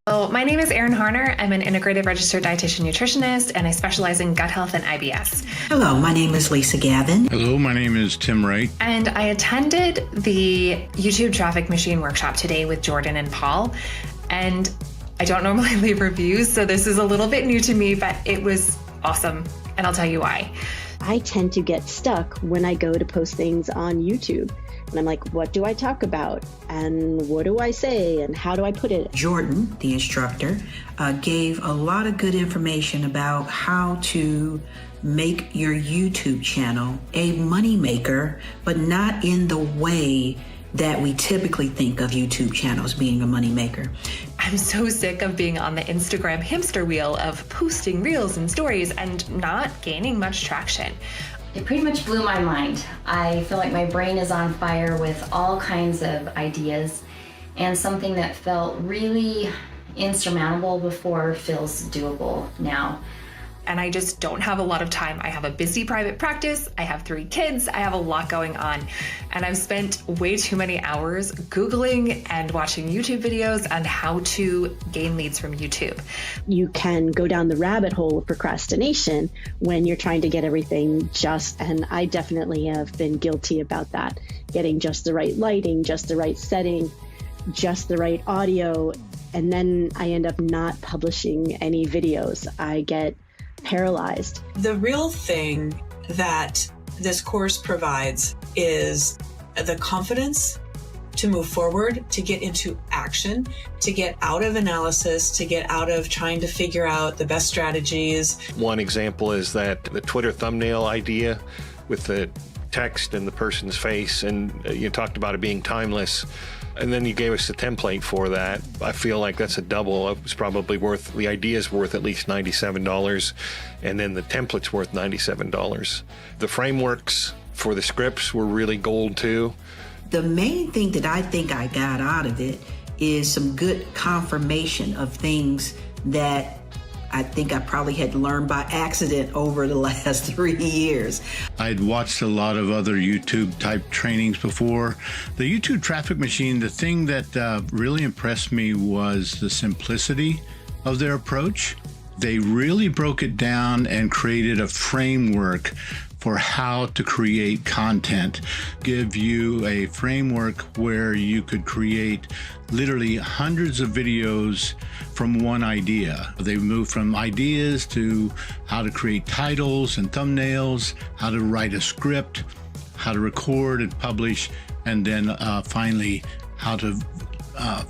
Well, my name is Erin Harner. I'm an integrated registered dietitian nutritionist, and I specialize in gut health and IBS. Hello, my name is Lisa Gavin. Hello, my name is Tim Wright. And I attended the YouTube traffic machine workshop today with Jordan and Paul. And I don't normally leave reviews, so this is a little bit new to me, but it was awesome. And I'll tell you why. I tend to get stuck when I go to post things on YouTube. And I'm like, what do I talk about? And what do I say? And how do I put it? Jordan, the instructor, gave a lot of good information about how to make your YouTube channel a moneymaker, but not in the way that we typically think of YouTube channels being a moneymaker. I'm so sick of being on the Instagram hamster wheel of posting reels and stories and not gaining much traction. It pretty much blew my mind. I feel like my brain is on fire with all kinds of ideas, and something that felt really insurmountable before feels doable now. And I just don't have a lot of time. I have a busy private practice. I have 3 kids. I have a lot going on. And I've spent way too many hours Googling and watching YouTube videos on how to gain leads from YouTube. You can go down the rabbit hole of procrastination when you're trying to get everything and I definitely have been guilty about that. Getting just the right lighting, just the right setting, just the right audio. And then I end up not publishing any videos. I get paralyzed. The real thing that this course provides is the confidence to move forward, to get into action, to get out of analysis, to get out of trying to figure out the best strategies. One example is that the Twitter thumbnail idea with the text and the person's face, and you talked about it being timeless. And then you gave us a template for that. I feel like that's a double. It was probably the idea's worth at least $97, and then the template's worth $97. The frameworks for the scripts were really gold too. The main thing that I think I got out of it is some good confirmation of things that I think I probably had learned by accident over the last 3 years. I'd watched a lot of other YouTube type trainings before. The YouTube traffic machine, the thing that really impressed me was the simplicity of their approach. They really broke it down and created a framework for how to create content, give you a framework where you could create literally hundreds of videos from one idea. They moved from ideas to how to create titles and thumbnails, how to write a script, how to record and publish, and then finally how to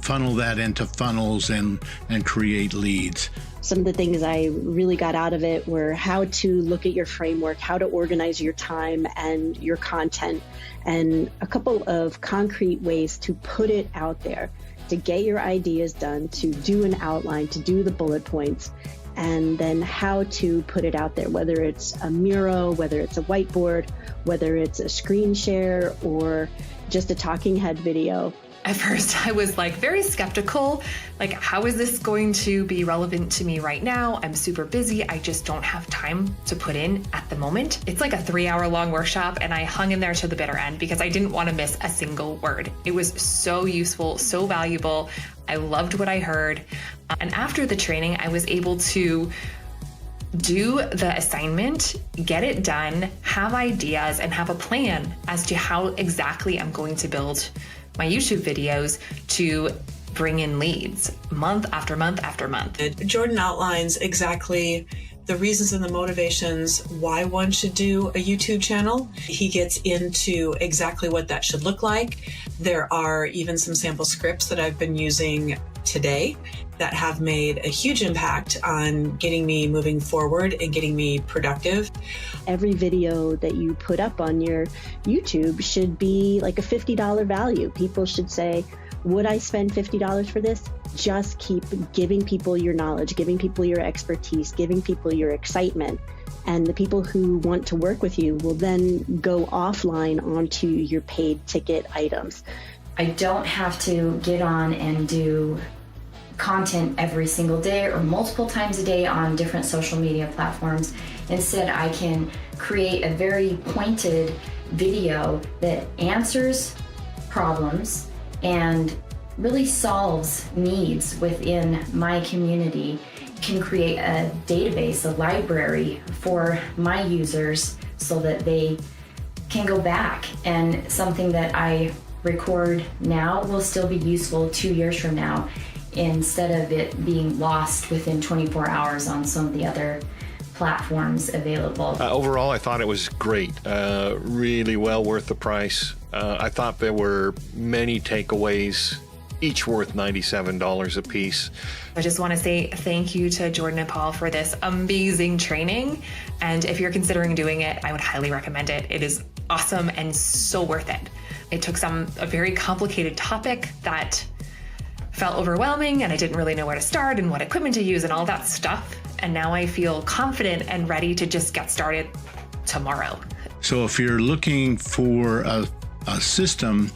funnel that into funnels and create leads. Some of the things I really got out of it were how to look at your framework, how to organize your time and your content, and a couple of concrete ways to put it out there, to get your ideas done, to do an outline, to do the bullet points, and then how to put it out there, whether it's a mural, whether it's a whiteboard, whether it's a screen share, or just a talking head video. At first, I was very skeptical. How is this going to be relevant to me right now? I'm super busy. I just don't have time to put in at the moment. It's like a 3-hour-long workshop, and I hung in there to the bitter end because I didn't want to miss a single word. It was so useful, so valuable. I loved what I heard. And after the training, I was able to do the assignment, get it done, have ideas, and have a plan as to how exactly I'm going to build my YouTube videos to bring in leads month after month after month. Jordan outlines exactly the reasons and the motivations why one should do a YouTube channel. He gets into exactly what that should look like. There are even some sample scripts that I've been using today that have made a huge impact on getting me moving forward and getting me productive. Every video that you put up on your YouTube should be like a $50 value. People should say, would I spend $50 for this? Just keep giving people your knowledge, giving people your expertise, giving people your excitement. And the people who want to work with you will then go offline onto your paid ticket items. I don't have to get on and do content every single day or multiple times a day on different social media platforms. Instead, I can create a very pointed video that answers problems and really solves needs within my community, can create a database, a library for my users so that they can go back, and something that I record now will still be useful 2 years from now, instead of it being lost within 24 hours on some of the other platforms available. Overall, I thought it was great. Really well worth the price. I thought there were many takeaways, each worth $97 a piece. I just want to say thank you to Jordan and Paul for this amazing training. And if you're considering doing it, I would highly recommend it. It is awesome and so worth it. It took a very complicated topic that felt overwhelming, and I didn't really know where to start and what equipment to use and all that stuff. And now I feel confident and ready to just get started tomorrow. So if you're looking for a system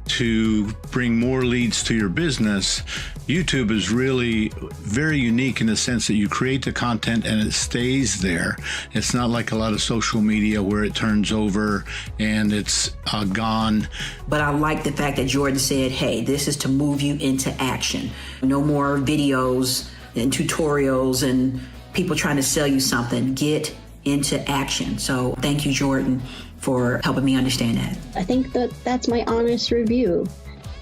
to bring more leads to your business, YouTube is really very unique in the sense that you create the content and it stays there. It's not like a lot of social media where it turns over and it's gone. But I like the fact that Jordan said, hey, this is to move you into action. No more videos and tutorials and people trying to sell you something. Get into action. So thank you, Jordan, for helping me understand that. I think that's my honest review.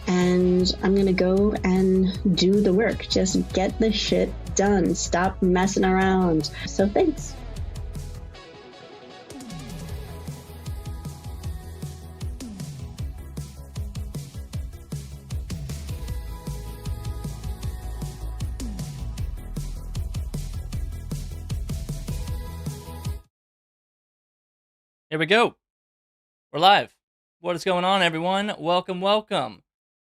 And I'm going to go and do the work. Just get the shit done. Stop messing around. So thanks. Here we go. We're live. What is going on, everyone? Welcome.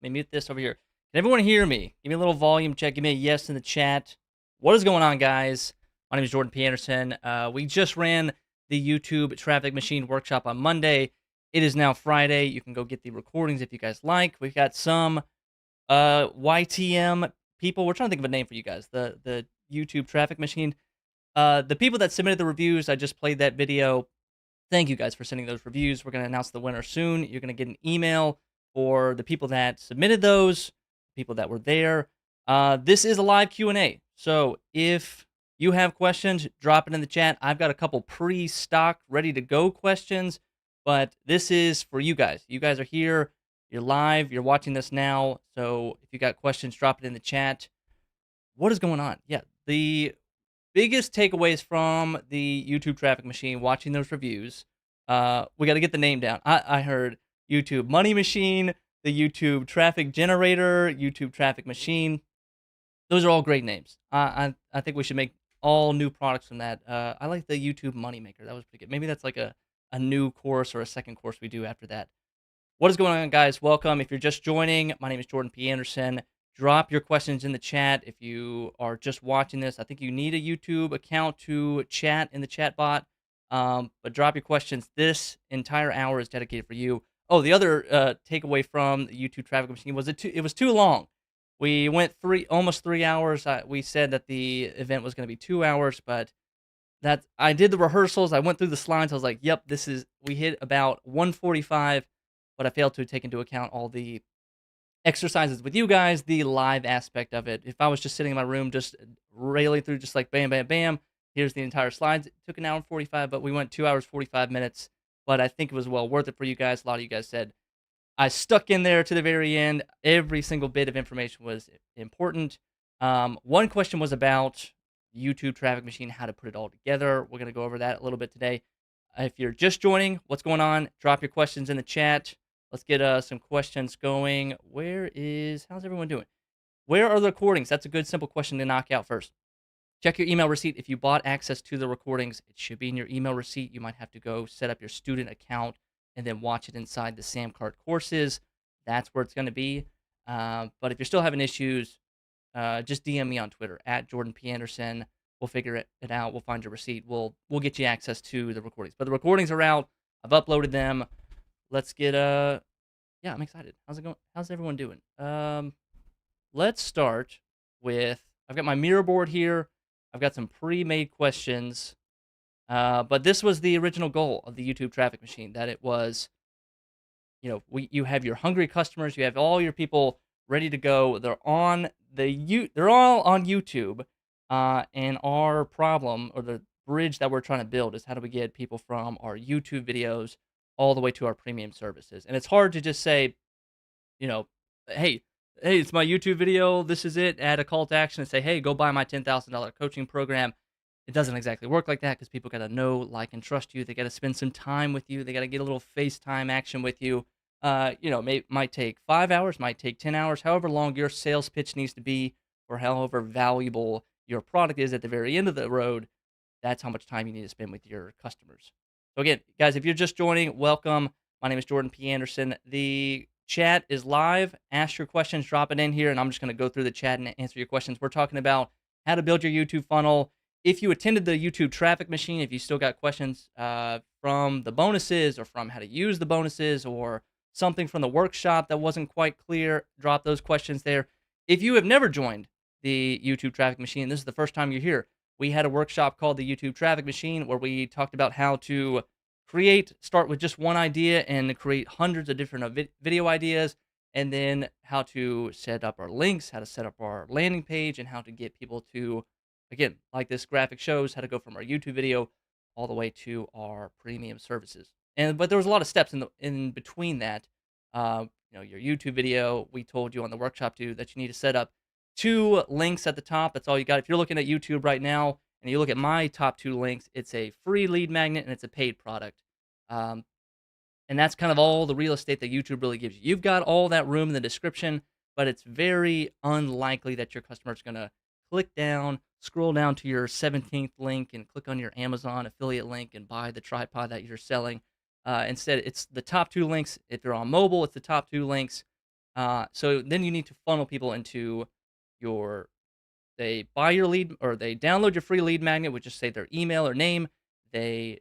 Let me mute this over here. Can everyone hear me? Give me a little volume check. Give me a yes in the chat. What is going on, guys? My name is Jordan P. Anderson. We just ran the YouTube Traffic Machine Workshop on Monday. It is now Friday. You can go get the recordings if you guys like. We've got some YTM people. We're trying to think of a name for you guys. The YouTube Traffic Machine. The people that submitted the reviews, I just played that video. Thank you guys for sending those reviews. We're going to announce the winner soon. You're going to get an email for the people that submitted those, people that were there. This is a live Q&A. So if you have questions, drop it in the chat. I've got a couple pre-stock, ready-to-go questions, but this is for you guys. You guys are here. You're live. You're watching this now. So if you got questions, drop it in the chat. What is going on? Yeah, the biggest takeaways from the YouTube Traffic Machine, watching those reviews, we got to get the name down. I heard YouTube Money Machine, the YouTube Traffic Generator, YouTube Traffic Machine. Those are all great names. I think we should make all new products from that. I like the YouTube Money Maker. That was pretty good. Maybe that's like a new course or a second course we do after that. What is going on, guys? Welcome. If you're just joining, my name is Jordan P. Anderson. Drop your questions in the chat. If you are just watching this, I think you need a YouTube account to chat in the chat bot. But drop your questions. This entire hour is dedicated for you. Oh, the other takeaway from the YouTube Traffic Machine was it was too long. We went almost 3 hours. We said that the event was going to be 2 hours, but I did the rehearsals. I went through the slides. I was like, yep, we hit about 1:45, but I failed to take into account all the exercises with you guys, the live aspect of it. If I was just sitting in my room, just railing through, just like bam, bam, bam, here's the entire slides. It took an hour and 45, but we went 2 hours, 45 minutes. But I think it was well worth it for you guys. A lot of you guys said I stuck in there to the very end. Every single bit of information was important. One question was about YouTube Traffic Machine, how to put it all together. We're going to go over that a little bit today. If you're just joining, what's going on? Drop your questions in the chat. Let's get some questions going. How's everyone doing? Where are the recordings? That's a good, simple question to knock out first. Check your email receipt. If you bought access to the recordings, it should be in your email receipt. You might have to go set up your student account and then watch it inside the SamCart courses. That's where it's going to be. But if you're still having issues, just DM me on Twitter, @JordanPAnderson. We'll figure it out. We'll find your receipt. We'll get you access to the recordings. But the recordings are out. I've uploaded them. Let's get yeah, I'm excited. How's it going? How's everyone doing? Let's start with, I've got my mirror board here. I've got some pre-made questions. But this was the original goal of the YouTube Traffic Machine, that it was, you have your hungry customers, you have all your people ready to go. They're all on YouTube. And our problem, or the bridge that we're trying to build, is how do we get people from our YouTube videos all the way to our premium services? And it's hard to just say, you know, hey, hey, it's my YouTube video. This is it. Add a call to action and say, hey, go buy my $10,000 coaching program. It doesn't exactly work like that, because people got to know, like, and trust you. They got to spend some time with you. They got to get a little FaceTime action with you. Might take 5 hours, might take 10 hours, however long your sales pitch needs to be, or however valuable your product is at the very end of the road. That's how much time you need to spend with your customers. So again, guys, if you're just joining, welcome. My name is Jordan P. Anderson. The chat is live. Ask your questions, drop it in here, and I'm just going to go through the chat and answer your questions. We're talking about how to build your YouTube funnel. If you attended the YouTube traffic machine, if you still got questions from the bonuses, or from how to use the bonuses, or something from the workshop that wasn't quite clear, drop those questions there. If you have never joined the YouTube traffic machine, this is the first time you're here, we had a workshop called the YouTube traffic machine, where we talked about how to start with just one idea and create hundreds of different video ideas, and then how to set up our links, how to set up our landing page, and how to get people to, again, like this graphic shows, how to go from our YouTube video all the way to our premium services. But there was a lot of steps in between that. Your YouTube video, we told you on the workshop too that you need to set up 2 links at the top. That's all you got. If you're looking at YouTube right now and you look at my top 2 links, it's a free lead magnet and it's a paid product. And that's kind of all the real estate that YouTube really gives you. You've got all that room in the description, but it's very unlikely that your customer is going to click down, scroll down to your 17th link and click on your Amazon affiliate link and buy the tripod that you're selling. Instead, it's the top 2 links. If they're on mobile, it's the top 2 links. So then you need to funnel people into they buy your lead, or they download your free lead magnet, which just say their email or name. They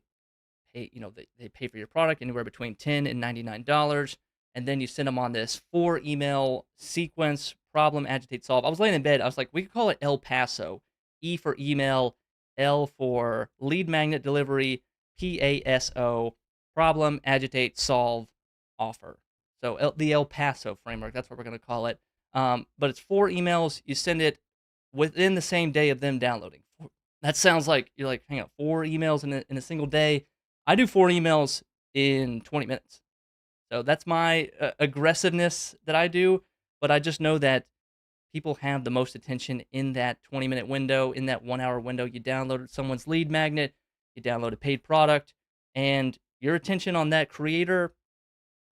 pay, they pay for your product anywhere between $10 and $99. And then you send them on this 4 email sequence: problem, agitate, solve. I was laying in bed. I was like, we could call it El Paso. E for email, L for lead magnet delivery, PASO, problem, agitate, solve, offer. So the El Paso framework, that's what we're going to call it. But it's 4 emails. You send it within the same day of them downloading. That sounds like you're like, hang on, 4 emails in a single day. I do 4 emails in 20 minutes. So that's my aggressiveness that I do. But I just know that people have the most attention in that 20-minute window, in that 1-hour window. You downloaded someone's lead magnet, you download a paid product, and your attention on that creator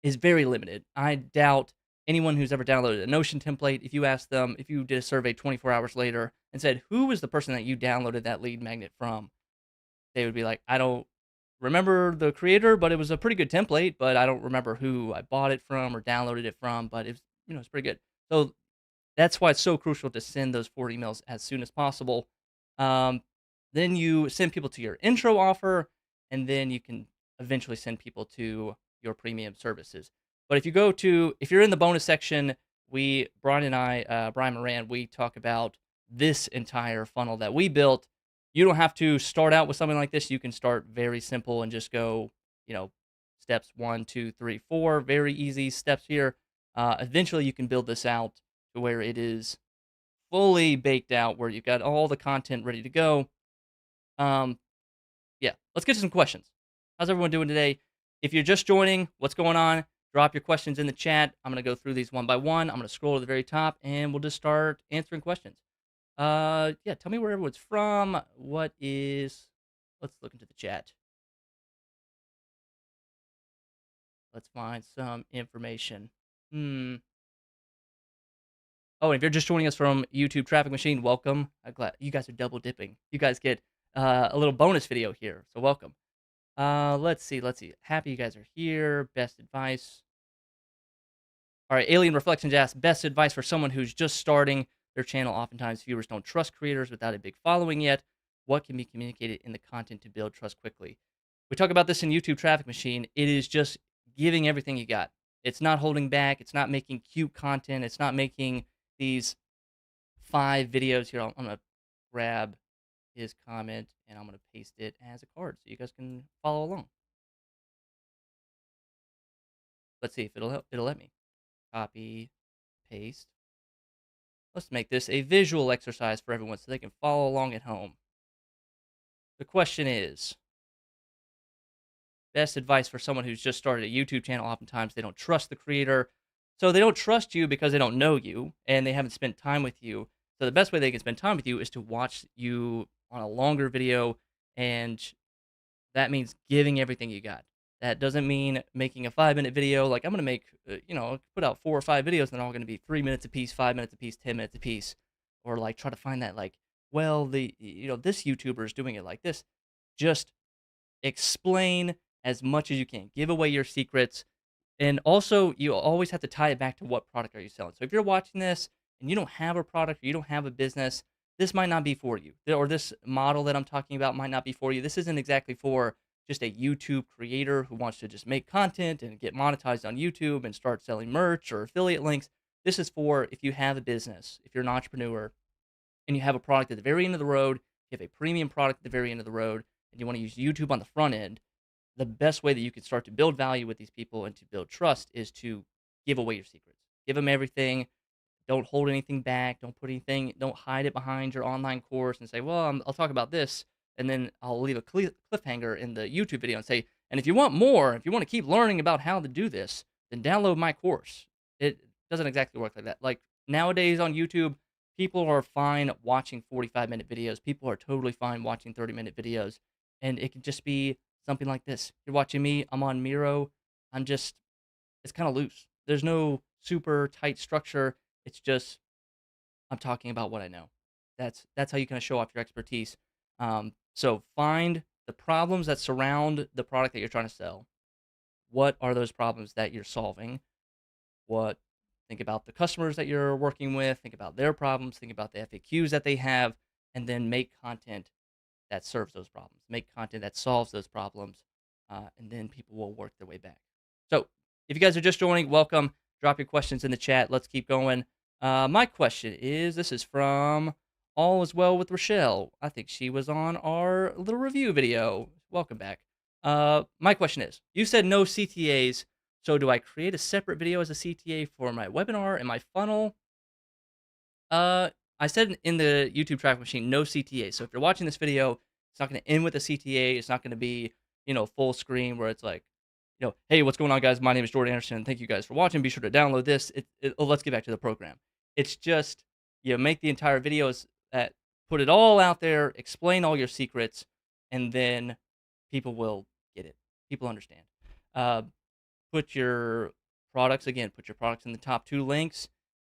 is very limited. I doubt anyone who's ever downloaded a Notion template, if you asked them, if you did a survey 24 hours later and said, who was the person that you downloaded that lead magnet from? They would be like, I don't remember the creator, but it was a pretty good template, but I don't remember who I bought it from or downloaded it from, but it's pretty good. So that's why it's so crucial to send those 4 emails as soon as possible. Then you send people to your intro offer, and then you can eventually send people to your premium services. But if you're in the bonus section, Brian Moran, we talk about this entire funnel that we built. You don't have to start out with something like this. You can start very simple and just go, steps 1, 2, 3, 4, very easy steps here. Eventually you can build this out to where it is fully baked out, where you've got all the content ready to go. Let's get to some questions. How's everyone doing today? If you're just joining, what's going on? Drop your questions in the chat. I'm going to go through these one by one. I'm going to scroll to the very top, and we'll just start answering questions. Tell me where everyone's from. Let's look into the chat. Let's find some information. Oh, and if you're just joining us from YouTube Traffic Machine, welcome. I'm glad you guys are double dipping. You guys get a little bonus video here, so welcome. Let's see. Happy you guys are here. Best advice. All right, Alien Reflections asks, best advice for someone who's just starting their channel. Oftentimes, viewers don't trust creators without a big following yet. What can be communicated in the content to build trust quickly? We talk about this in YouTube Traffic Machine. It is just giving everything you got. It's not holding back. It's not making cute content. It's not making these 5 videos here. I'm going to grab his comment and I'm going to paste it as a card so you guys can follow along. Let's see if it'll let me. Copy, paste. Let's make this a visual exercise for everyone so they can follow along at home. The question is, best advice for someone who's just started a YouTube channel. Oftentimes they don't trust the creator. So they don't trust you because they don't know you and they haven't spent time with you. So the best way they can spend time with you is to watch you on a longer video, and that means giving everything you got. That doesn't mean making a 5-minute video. Like I'm going to make, put out 4 or 5 videos and they're all going to be 3 minutes a piece, 5 minutes a piece, 10 minutes a piece. Or like try to find that like, well, this YouTuber is doing it like this. Just explain as much as you can. Give away your secrets. And also, you always have to tie it back to what product are you selling. So if you're watching this and you don't have a product or you don't have a business, this might not be for you. Or this model that I'm talking about might not be for you. This isn't exactly for just a YouTube creator who wants to just make content and get monetized on YouTube and start selling merch or affiliate links. This is for if you have a business, if you're an entrepreneur, and you have a product at the very end of the road, you have a premium product at the very end of the road, and you want to use YouTube on the front end. The best way that you can start to build value with these people and to build trust is to give away your secrets. Give them everything. Don't hold anything back. Don't hide it behind your online course and say, well, I'll talk about this. And then I'll leave a cliffhanger in the YouTube video and say, and if you want more, if you want to keep learning about how to do this, then download my course. It doesn't exactly work like that. Like nowadays on YouTube, people are fine watching 45-minute videos. People are totally fine watching 30-minute videos. And it can just be something like this. You're watching me, I'm on Miro. It's kind of loose. There's no super tight structure. It's just, I'm talking about what I know. That's how you kind of show off your expertise. So find the problems that surround the product that you're trying to sell. What are those problems that you're solving? Think about the customers that you're working with. Think about their problems. Think about the FAQs that they have, and then make content that serves those problems. Make content that solves those problems, and then people will work their way back. So if you guys are just joining, welcome. Drop your questions in the chat. Let's keep going. My question is, this is from All Is Well with Rochelle. I think she was on our little review video. Welcome back. My question is, you said no CTAs, so do I create a separate video as a CTA for my webinar and my funnel? I said in the YouTube traffic machine, no CTA. So if you're watching this video, it's not going to end with a CTA. It's not going to be, full screen where it's like, hey, what's going on, guys? My name is Jordan Anderson. Thank you guys for watching. Be sure to download this. Let's get back to the program. It's just, make the entire videos that put it all out there, explain all your secrets, and then people will get it. People understand. Put your products in the top 2 links.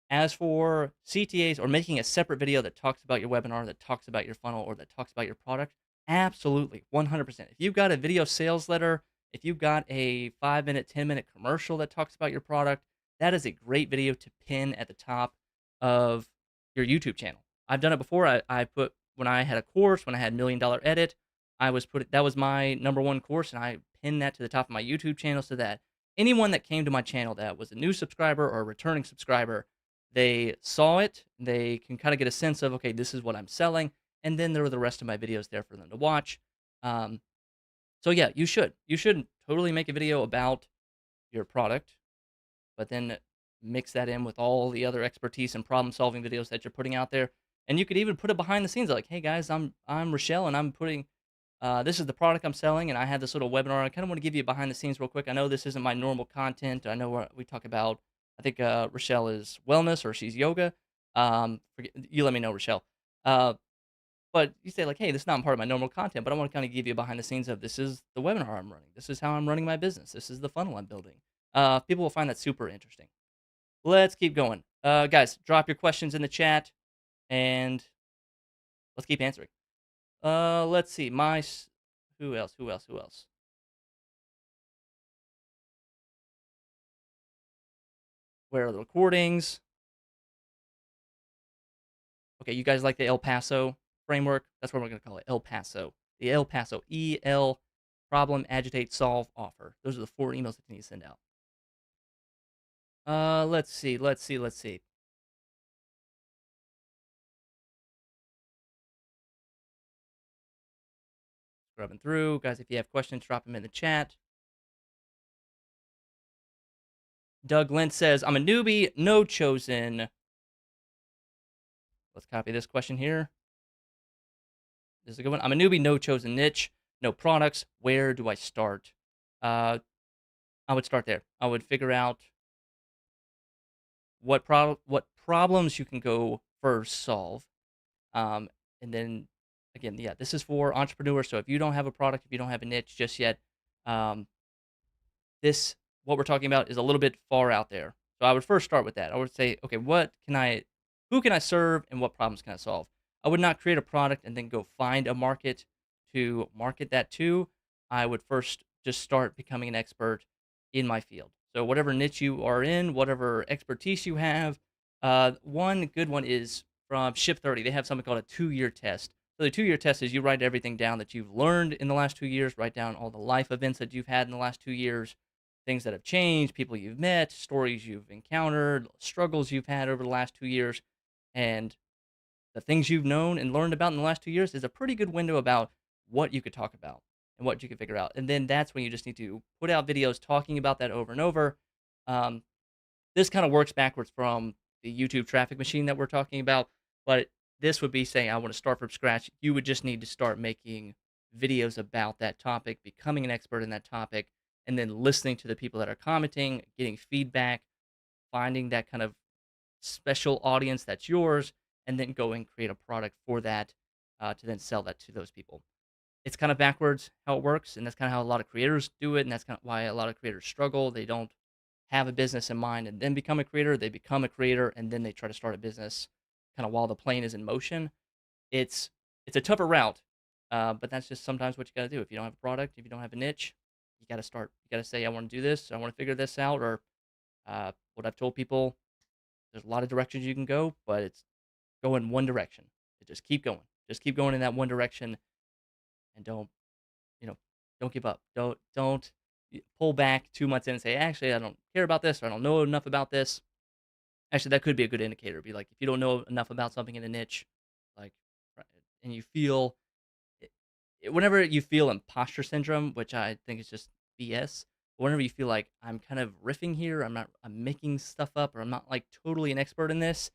As for CTAs or making a separate video that talks about your webinar, that talks about your funnel, or that talks about your product, absolutely, 100%. If you've got a video sales letter, if you've got a 5-minute, 10-minute commercial that talks about your product, that is a great video to pin at the top of your YouTube channel. I've done it before. I put, when I had a course, when I had $1 Million Edit, that was my #1 course, and I pinned that to the top of my YouTube channel so that anyone that came to my channel that was a new subscriber or a returning subscriber, they saw it, they can kind of get a sense of, okay, this is what I'm selling, and then there are the rest of my videos there for them to watch. So yeah, you should totally make a video about your product, but then mix that in with all the other expertise and problem-solving videos that you're putting out there. And you could even put it behind the scenes, like, hey guys, I'm Rochelle, and I'm putting, this is the product I'm selling, and I had this little webinar. I kind of want to give you behind the scenes real quick. I know this isn't my normal content. I know we talk about, I think Rochelle is wellness or she's yoga. You let me know, Rochelle. But you say like, hey, this is not part of my normal content, but I want to kind of give you behind the scenes of this is the webinar I'm running. This is how I'm running my business. This is the funnel I'm building. People will find that super interesting. Let's keep going. Guys, drop your questions in the chat and let's keep answering. Let's see. Who else? Where are the recordings? Okay, you guys like the El Paso framework? That's what we're going to call it, El Paso. The El Paso, EL, problem, agitate, solve, offer. Those are the 4 emails that you need to send out. Let's see. Scrubbing through. Guys, if you have questions, drop them in the chat. Doug Lynn says, I'm a newbie, no chosen. Let's copy this question here. This is a good one. I'm a newbie, no chosen niche, no products. Where do I start? I would start there. I would figure out what problems you can go first solve. And then again, yeah, this is for entrepreneurs. So if you don't have a product, if you don't have a niche just yet, um, this what we're talking about is a little bit far out there. So I would first start with that. I would say, okay, who can I serve and what problems can I solve? I would not create a product and then go find a market to market that to. I would first just start becoming an expert in my field. So whatever niche you are in, whatever expertise you have, one good one is from Ship 30. They have something called a 2-year test. So the 2-year test is you write everything down that you've learned in the last 2 years, write down all the life events that you've had in the last 2 years, things that have changed, people you've met, stories you've encountered, struggles you've had over the last 2 years, and the things you've known and learned about in the last 2 years is a pretty good window about what you could talk about and what you could figure out. And then that's when you just need to put out videos talking about that over and over. Um, this kind of works backwards from the YouTube traffic machine that we're talking about, but this would be saying I want to start from scratch. You would just need to start making videos about that topic, becoming an expert in that topic, and then listening to the people that are commenting, getting feedback, finding that kind of special audience that's yours, and then go and create a product for that to then sell that to those people. It's kind of backwards how it works, and that's kind of how a lot of creators do it, and that's kind of why a lot of creators struggle. They don't have a business in mind and then become a creator. They become a creator, and then they try to start a business kind of while the plane is in motion. It's a tougher route, but that's just sometimes what you got to do. If you don't have a product, if you don't have a niche, you got to start. You got to say, I want to do this. I want to figure this out. Or what I've told people, there's a lot of directions you can go, but it's go in one direction. Just keep going. Just keep going in that one direction, and don't give up. Don't pull back 2 months in and say, actually, I don't care about this, or I don't know enough about this. Actually, that could be a good indicator. Be like, if you don't know enough about something in a niche, like, right, and you feel, whenever you feel imposter syndrome, which I think is just BS, whenever you feel like I'm kind of riffing here, I'm making stuff up, or I'm not like totally an expert in this,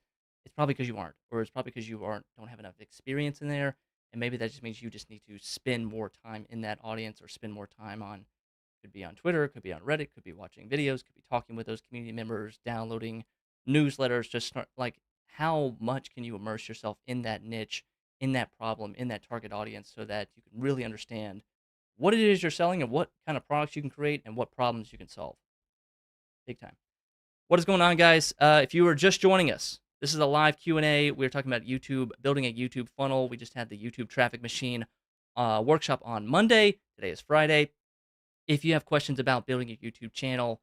it's probably because you aren't, or it's probably because you don't have enough experience in there, and maybe that just means you just need to spend more time in that audience, or spend more time on, could be on Twitter, could be on Reddit, could be watching videos, could be talking with those community members, downloading newsletters. Just start, like, how much can you immerse yourself in that niche, in that problem, in that target audience, so that you can really understand what it is you're selling and what kind of products you can create and what problems you can solve. Big time. What is going on, guys? If you are just joining us, this is a live Q&A. We're talking about YouTube, building a YouTube funnel. We just had the YouTube traffic machine workshop on Monday. Today is Friday. If you have questions about building a YouTube channel,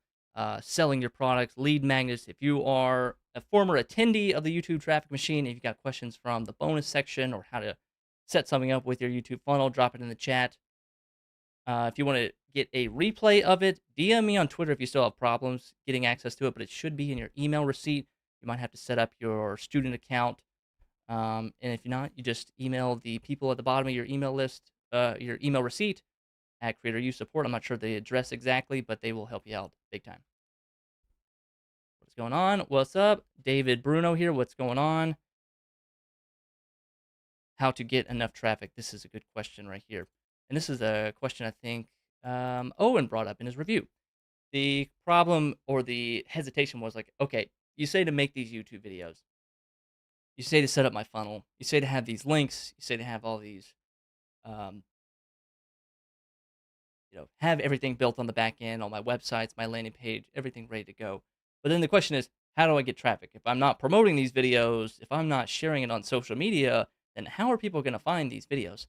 selling your products, lead magnets, if you are a former attendee of the YouTube traffic machine, if you've got questions from the bonus section or how to set something up with your YouTube funnel, drop it in the chat. If you want to get a replay of it, DM me on Twitter if you still have problems getting access to it, but it should be in your email receipt. You might have to set up your student account. And if you're not, you just email the people at the bottom of your email list, your email receipt at Creator U Support. I'm not sure the address exactly, but they will help you out big time. What's going on? What's up? David Bruno here. What's going on? How to get enough traffic. This is a good question right here. And this is a question I think Owen brought up in his review. The problem or the hesitation was like, okay, you say to make these YouTube videos. You say to set up my funnel. You say to have these links. You say to have all these, have everything built on the back end, all my websites, my landing page, everything ready to go. But then the question is, how do I get traffic? If I'm not promoting these videos, if I'm not sharing it on social media, then how are people going to find these videos?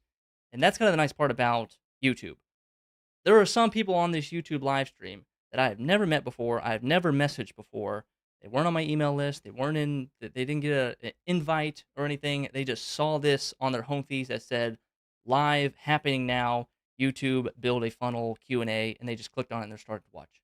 And that's kind of the nice part about YouTube. There are some people on this YouTube live stream that I have never met before. I've never messaged before. They weren't on my email list. They didn't get an invite or anything. They just saw this on their home feeds that said live happening now, YouTube build a funnel Q&A, and they just clicked on it and they're starting to watch.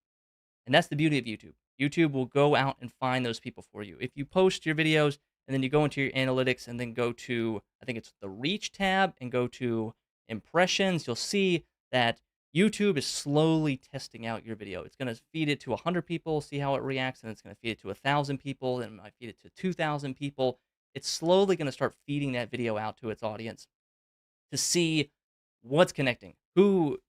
And that's the beauty of YouTube. YouTube will go out and find those people for you. If you post your videos and then you go into your analytics and then go to, I think it's the reach tab, and go to impressions, you'll see that YouTube is slowly testing out your video. It's going to feed it to 100 people, see how it reacts, and it's going to feed it to 1,000 people, and it might feed it to 2,000 people. it's slowly going to start feeding that video out to its audience to see what's connecting. Who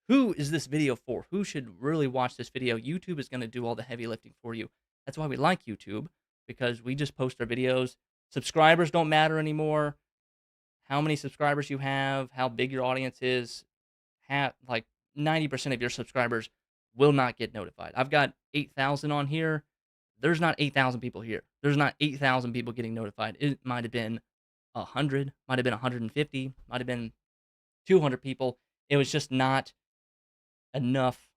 is this video for? Who should really watch this video? YouTube is going to do all the heavy lifting for you. That's why we like YouTube, because we just post our videos. Subscribers don't matter anymore. How many subscribers you have, how big your audience is, like 90% of your subscribers will not get notified. I've got 8,000 on here. There's not 8,000 people here. There's not 8,000 people getting notified. It might have been 100, might have been 150, might have been 200 people. It was just not enough.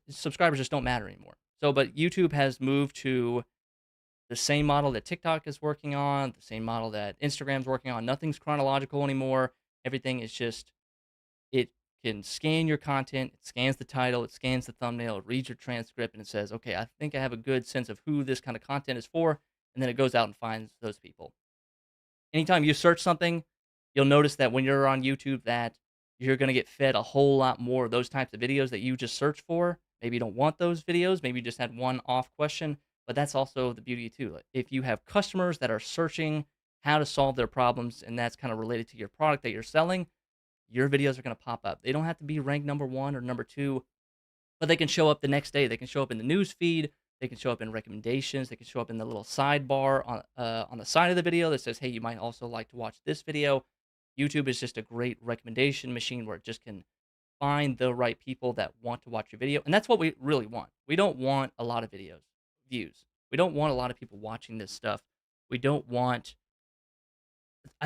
Subscribers just don't matter anymore. So, but YouTube has moved to the same model that TikTok is working on, the same model that Instagram's working on. Nothing's chronological anymore. Everything is just, it can scan your content, it scans the title, it scans the thumbnail, it reads your transcript, and it says, okay, I think I have a good sense of who this kind of content is for, and then it goes out and finds those people. Anytime you search something, you'll notice that when you're on YouTube that you're going to get fed a whole lot more of those types of videos that you just searched for. Maybe you don't want those videos. Maybe you just had one off question, but that's also the beauty too. If you have customers that are searching how to solve their problems, and that's kind of related to your product that you're selling, your videos are going to pop up. They don't have to be ranked number 1 or number 2, but they can show up the next day. They can show up in the news feed. They can show up in recommendations. They can show up in the little sidebar on the side of the video that says, hey, you might also like to watch this video. YouTube is just a great recommendation machine where it just can find the right people that want to watch your video. And that's what we really want. We don't want a lot of views. We don't want a lot of people watching this stuff. I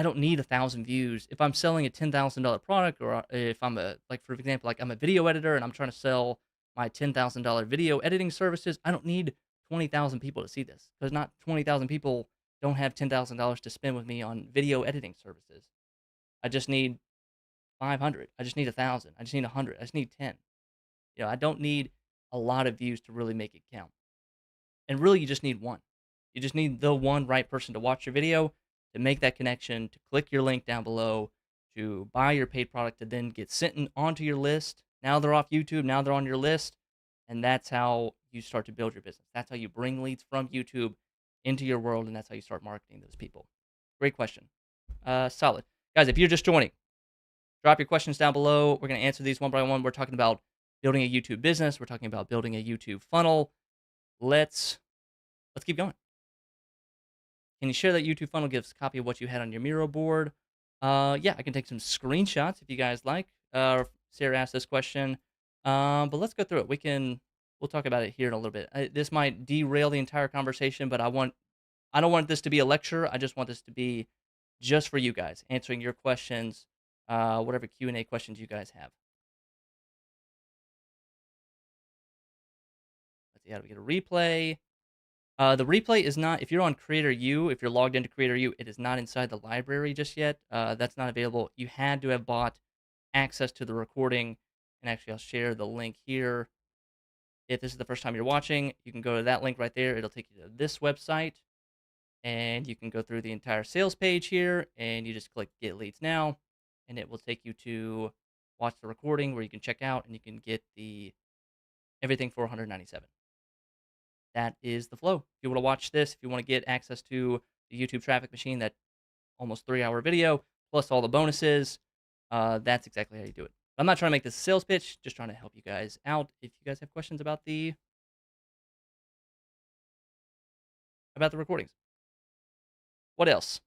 don't need 1,000 views. If I'm selling a $10,000 product, or if I'm for example, like I'm a video editor and I'm trying to sell my $10,000 video editing services, I don't need 20,000 people to see this, because not 20,000 people don't have $10,000 to spend with me on video editing services. I just need 500. I just need 1,000. I just need 100. I just need 10. I don't need a lot of views to really make it count. And really, you just need one. You just need the one right person to watch your video, to make that connection, to click your link down below, to buy your paid product, to then get sent onto your list. Now they're off YouTube. Now they're on your list. And that's how you start to build your business. That's how you bring leads from YouTube into your world, and that's how you start marketing those people. Great question. Solid. Guys, if you're just joining, drop your questions down below. We're going to answer these one by one. We're talking about building a YouTube business. We're talking about building a YouTube funnel. Let's keep going. Can you share that YouTube funnel gives a copy of what you had on your Miro board? Yeah, I can take some screenshots if you guys like. Sarah asked this question, but let's go through it. We'll talk about it here in a little bit. This might derail the entire conversation, but I don't want this to be a lecture. I just want this to be just for you guys, answering your questions, whatever Q&A questions you guys have. Let's see, how do we get a replay? The replay is not, if you're on Creator U, if you're logged into Creator U, it is not inside the library just yet. That's not available. You had to have bought access to the recording. And actually, I'll share the link here. If this is the first time you're watching, you can go to that link right there. It'll take you to this website. And you can go through the entire sales page here, and you just click Get Leads Now, and it will take you to watch the recording where you can check out, and you can get everything for $197. That is the flow. If you want to watch this, if you want to get access to the YouTube traffic machine, that almost 3-hour video, plus all the bonuses, that's exactly how you do it. I'm not trying to make this a sales pitch, just trying to help you guys out. If you guys have questions about the recordings. What else?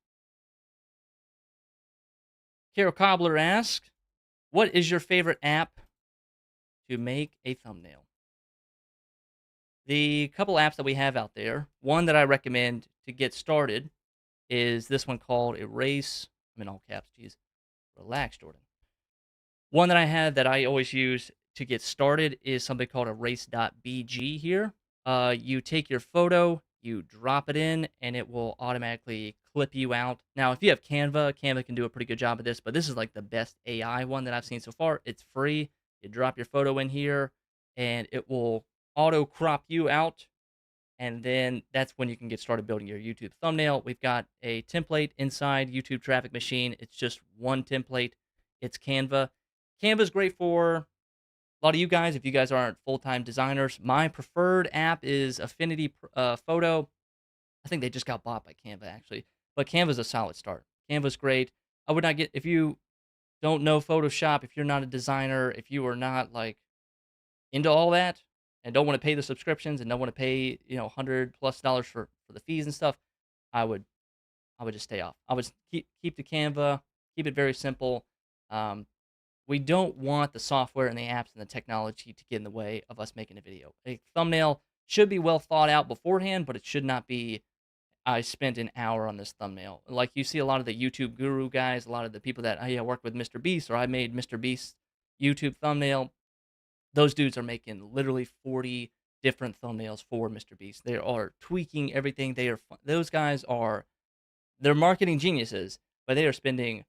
Carol Cobbler asks, what is your favorite app to make a thumbnail? The couple apps that we have out there, one that I recommend to get started is this one called Erase. I'm in all caps, geez. Relax, Jordan. One that I have that I always use to get started is something called erase.bg here. You take your photo, you drop it in, and it will automatically clip you out. Now, if you have Canva can do a pretty good job of this, but this is like the best AI one that I've seen so far. It's free. You drop your photo in here, and it will auto crop you out, and then that's when you can get started building your YouTube thumbnail. We've got a template inside YouTube Traffic Machine. It's just one template. It's Canva. Canva's great for a lot of you guys if you guys aren't full-time designers. My preferred app is Affinity Photo. I think they just got bought by Canva actually, but Canva's a solid start. Canva's great. I would not get if you don't know Photoshop, if you're not a designer, if you are not like into all that and don't want to pay the subscriptions and don't want to pay, $100+ for the fees and stuff, I would I would just stay off. I would keep the Canva, keep it very simple. Um, we don't want the software and the apps and the technology to get in the way of us making a video. A thumbnail should be well thought out beforehand, but it should not be I spent an hour on this thumbnail. Like you see a lot of the YouTube guru guys, a lot of the people that I work with Mr. Beast or I made Mr. Beast's YouTube thumbnail. Those dudes are making literally 40 different thumbnails for Mr. Beast. They are tweaking everything. Those guys are they're marketing geniuses, but they are spending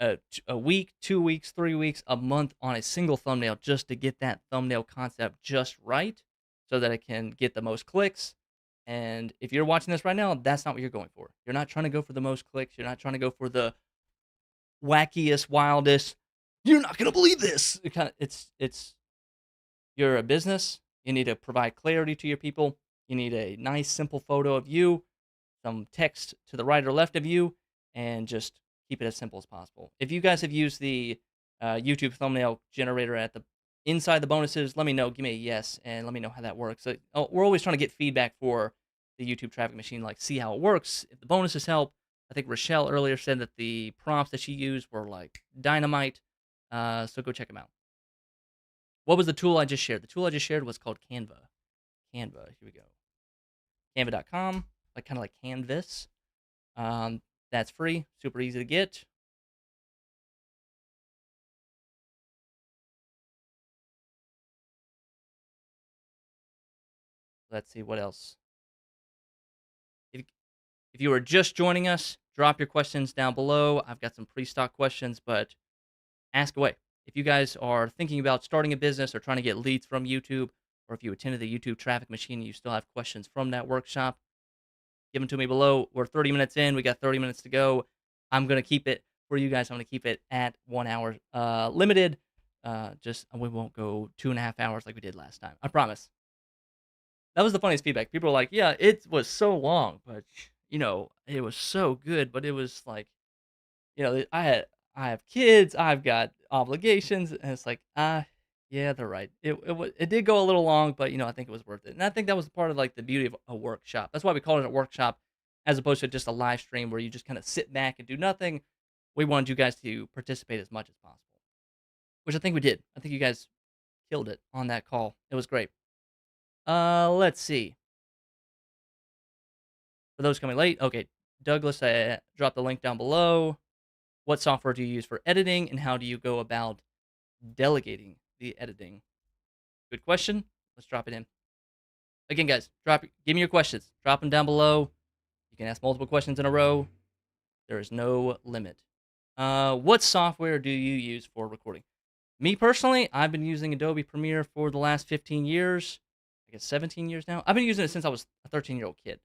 a week, 2 weeks, 3 weeks, a month on a single thumbnail just to get that thumbnail concept just right so that it can get the most clicks. And if you're watching this right now, that's not what you're going for. You're not trying to go for the most clicks. You're not trying to go for the wackiest, wildest. You're not gonna believe this. It's you're a business. You need to provide clarity to your people. You need a nice, simple photo of you, some text to the right or left of you, and just keep it as simple as possible. If you guys have used the YouTube thumbnail generator at the inside the bonuses, let me know. Give me a yes, and let me know how that works. We're always trying to get feedback for the YouTube traffic machine, like see how it works. If the bonuses help, I think Rochelle earlier said that the prompts that she used were like dynamite. So go check them out. What was the tool I just shared? The tool I just shared was called Canva. Canva. Here we go. Canva.com, kind of like Canvas. That's free, super easy to get. Let's see what else. If you are just joining us, drop your questions down below. I've got some pre-stock questions, but ask away. If you guys are thinking about starting a business or trying to get leads from YouTube, or if you attended the YouTube traffic machine and you still have questions from that workshop, give them to me below. We're 30 minutes in. We got 30 minutes to go. I'm going to keep it for you guys. I'm going to keep it at 1 hour limited. We won't go 2.5 hours like we did last time. I promise. That was the funniest feedback. People were like, yeah, it was so long, but, it was so good. But it was like, I have kids. I've got obligations. And it's like, yeah, they're right. It did go a little long, but, I think it was worth it. And I think that was part of, the beauty of a workshop. That's why we called it a workshop as opposed to just a live stream where you just kind of sit back and do nothing. We wanted you guys to participate as much as possible, which I think we did. I think you guys killed it on that call. It was great. Let's see. For those coming late, okay, Douglas, I dropped the link down below. What software do you use for editing, and how do you go about delegating the editing? Good question. Let's drop it in. Again, guys, give me your questions. Drop them down below. You can ask multiple questions in a row. There is no limit. What software do you use for recording? Me personally, I've been using Adobe Premiere for the last 15 years. I guess 17 years now. I've been using it since I was a 13-year-old kid.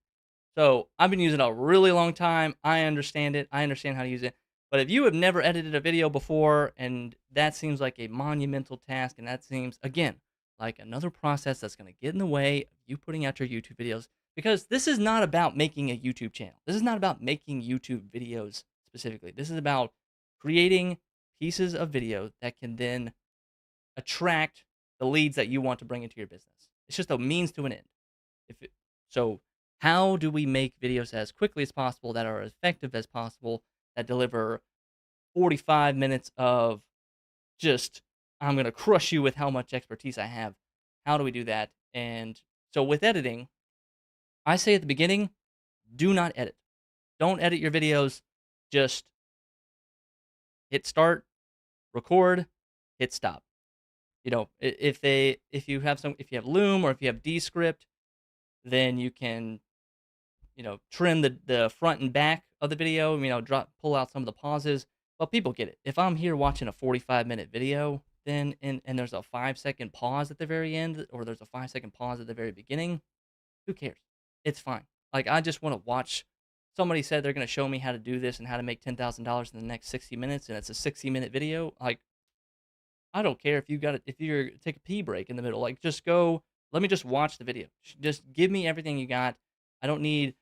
So I've been using it a really long time. I understand it. I understand how to use it. But if you have never edited a video before, and that seems like a monumental task, and that seems, again, like another process that's going to get in the way of you putting out your YouTube videos, because this is not about making a YouTube channel. This is not about making YouTube videos specifically. This is about creating pieces of video that can then attract the leads that you want to bring into your business. It's just a means to an end. So how do we make videos as quickly as possible that are as effective as possible, that deliver 45 minutes of just, I'm going to crush you with how much expertise I have? How do we do that? And so with editing, I say at the beginning, do not edit. Don't edit your videos. Just hit start, record, hit stop. If you have Loom or if you have Descript, then you can, trim the front and back of the video, pull out some of the pauses. But people get it. If I'm here watching a 45-minute video, then and there's a 5-second pause at the very end, or there's a 5-second pause at the very beginning, who cares? It's fine. I just want to watch. Somebody said they're going to show me how to do this and how to make $10,000 in the next 60 minutes, and it's a 60-minute video. I don't care if you're take a pee break in the middle. Just go. Let me just watch the video. Just give me everything you got. I don't need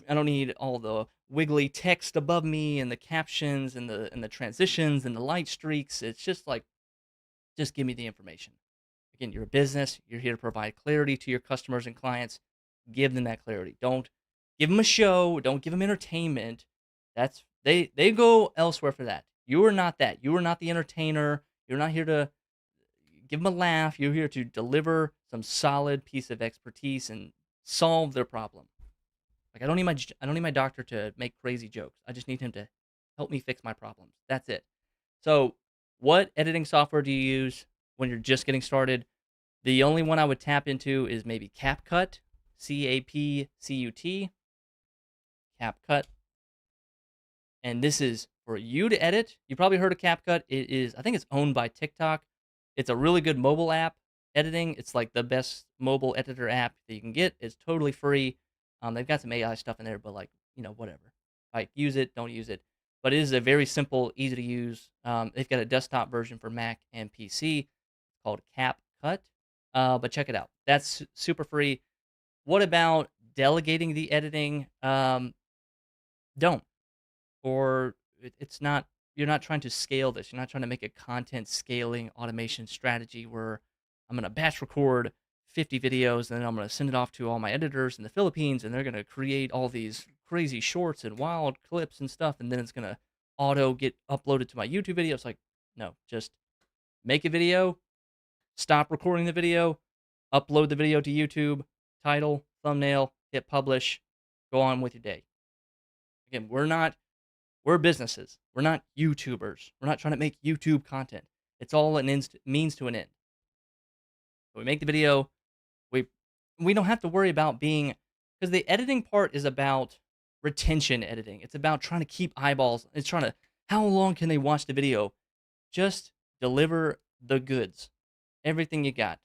I don't need all the wiggly text above me and the captions and the transitions and the light streaks. It's just like, just give me the information. Again, you're a business. You're here to provide clarity to your customers and clients. Give them that clarity. Don't give them a show. Don't give them entertainment. That's they go elsewhere for that. You are not that. You are not the entertainer. You're not here to give them a laugh. You're here to deliver some solid piece of expertise and solve their problem. Like I don't need my doctor to make crazy jokes. I just need him to help me fix my problems. That's it. So, what editing software do you use when you're just getting started? The only one I would tap into is maybe CapCut, CapCut, CapCut. And this is for you to edit. You probably heard of CapCut. It is, I think it's owned by TikTok. It's a really good mobile app editing. It's like the best mobile editor app that you can get. It's totally free. They've got some AI stuff in there, but like, whatever. Like, use it, don't use it. But it is a very simple, easy to use. They've got a desktop version for Mac and PC called CapCut. But check it out. That's super free. What about delegating the editing? Don't. Or it's not, you're not trying to scale this. You're not trying to make a content scaling automation strategy where I'm going to batch record 50 videos and then I'm going to send it off to all my editors in the Philippines and they're going to create all these crazy shorts and wild clips and stuff and then it's going to auto get uploaded to my YouTube video. It's like, no, just make a video, stop recording the video, upload the video to YouTube, title, thumbnail, hit publish, go on with your day. Again, we're businesses. We're not YouTubers. We're not trying to make YouTube content. It's all an means to an end. So we make the video. We don't have to worry about being, because the editing part is about retention editing. It's about trying to keep eyeballs. It's trying to, how long can they watch the video? Just deliver the goods. Everything you got.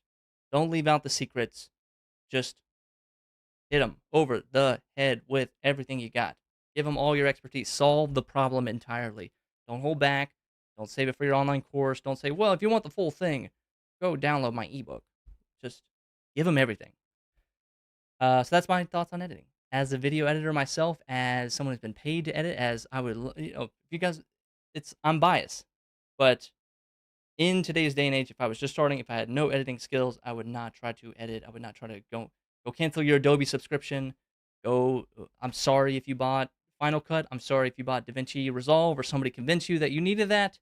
Don't leave out the secrets. Just hit them over the head with everything you got. Give them all your expertise. Solve the problem entirely. Don't hold back. Don't save it for your online course. Don't say, well, if you want the full thing, go download my ebook. Just give them everything. So that's my thoughts on editing. As a video editor myself, as someone who's been paid to edit, as I would, if you guys, I'm biased. But in today's day and age, if I was just starting, if I had no editing skills, I would not try to edit. I would not try to go cancel your Adobe subscription. I'm sorry if you bought Final Cut. I'm sorry if you bought DaVinci Resolve or somebody convinced you that you needed that.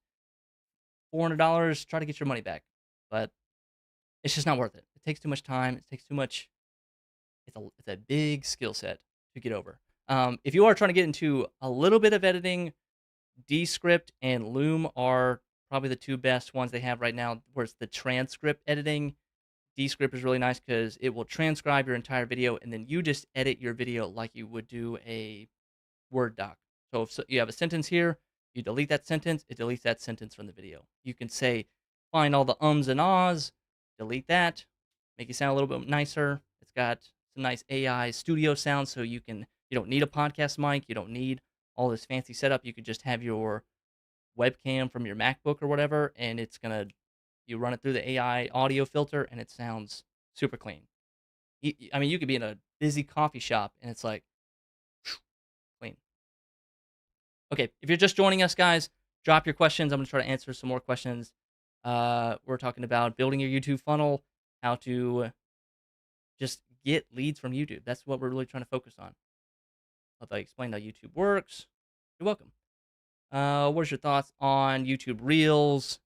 $400, try to get your money back. But it's just not worth it. It takes too much time. It takes too much. It's a big skill set to get over. If you are trying to get into a little bit of editing, Descript and Loom are probably the two best ones they have right now, where it's the transcript editing. Descript is really nice because it will transcribe your entire video, and then you just edit your video like you would do a Word doc. So if you have a sentence here, you delete that sentence, it deletes that sentence from the video. You can say, find all the ums and ahs, delete that, make it sound a little bit nicer. It's got some nice AI studio sound, so you don't need a podcast mic, you don't need all this fancy setup. You could just have your webcam from your MacBook or whatever, and you run it through the AI audio filter, and it sounds super clean. I mean, you could be in a busy coffee shop, and it's like, clean. Okay, if you're just joining us, guys, drop your questions. I'm going to try to answer some more questions. We're talking about building your YouTube funnel, how to just get leads from YouTube. That's what we're really trying to focus on. Hope I explained how YouTube works. You're welcome. What are your thoughts on YouTube Reels?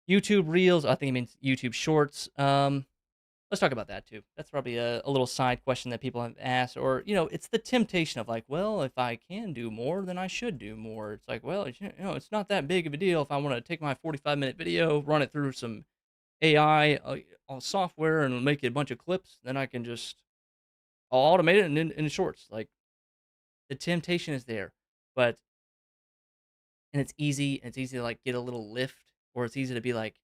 YouTube Reels, I think it means YouTube Shorts. Let's talk about that too. That's probably a little side question that people have asked, or it's the temptation of like, well, if I can do more, then I should do more. It's like, well, it's not that big of a deal if I want to take my 45-minute video, run it through some AI software, and make it a bunch of clips. Then I can I'll automate it in shorts. Like, the temptation is there, and it's easy. It's easy to like get a little lift, or it's easy to be like,